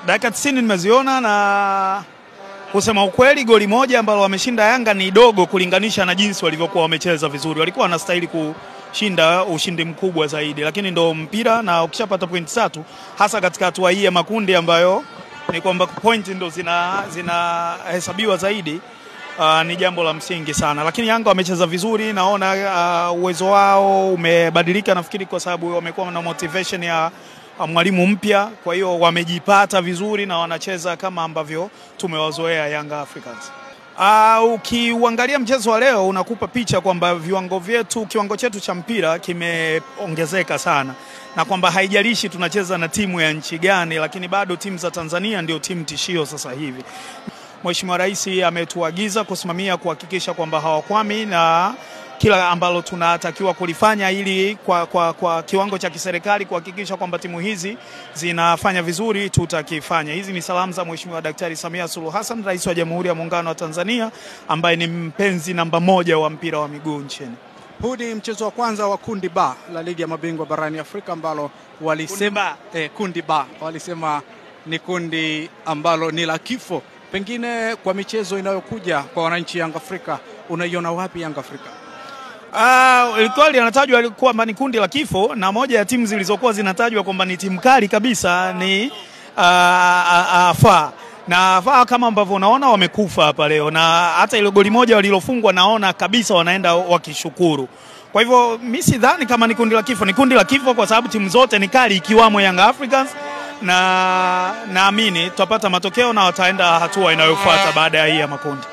Dakika 90 nimeziona, na kusema ukweli goli moja ambalo wameshinda Yanga ni dogo kulinganisha na jinsi walivyokuwa wamecheza vizuri. Walikuwa wanastahili kushinda ushindi mkubwa zaidi, lakini ndo mpira, na ukishapata point 3 hasa katika hatua hii ya makundi ambayo ni kwamba point ndo zinahesabiwa zaidi, ni jambo la msingi sana. Lakini Yanga wamecheza vizuri, naona uwezo wao umebadilika, nafikiri kwa sababu wamekuwa na motivation ya mwalimu mpya, kwa hiyo wamejipata vizuri na wanacheza kama ambavyo tumewazoea Young Africans. Ukiangalia mchezo wa leo unakupa picha kwamba kiwango chetu cha mpira kimeongezeka sana, na kwamba haijalishi tunacheza na timu ya nchi gani, lakini bado timu za Tanzania ndio timu tishio sasa hivi. Mheshimiwa Rais ametuagiza kusimamia kuhakikisha kwamba hawakwami, na kila ambalo tunatakiwa kulifanya ili kwa kiwango cha kiserikali kuhakikisha kwamba timu hizi zinafanya vizuri tutakifanya. Hizi ni salamu za Mheshimiwa Daktari Samia Suluhu Hassan, Rais wa Jamhuri ya Muungano wa Tanzania, ambaye ni mpenzi namba 1 wa mpira wa miguu nchini. Huu ni mchezo wa kwanza wa kundi ba la ligi ya mabingwa barani Afrika, ambalo walisema kundi ba walisema ni kundi ambalo ni la kifo. Pengine kwa michezo inayokuja kwa wananchi Young Africa, unaiona wapi Young Africa? Ilikuwa linatajwa kwamba ni kundi la kifo, na moja ya timu zilizokuwa zinatajwa kwamba ni timu kali kabisa ni FAR. Na FAR kama ambavyo unaona wamekufa hapa leo, na hata ile goli moja walilofungwa naona kabisa wanaenda wakishukuru. Kwa hivyo mimi sidhani kama ni kundi la kifo. Ni kundi la kifo kwa sababu timu zote ni kali ikiwamo Young Africans, na naamini tutapata matokeo na wataenda hatua inayofuata baada ya hii ya makundi.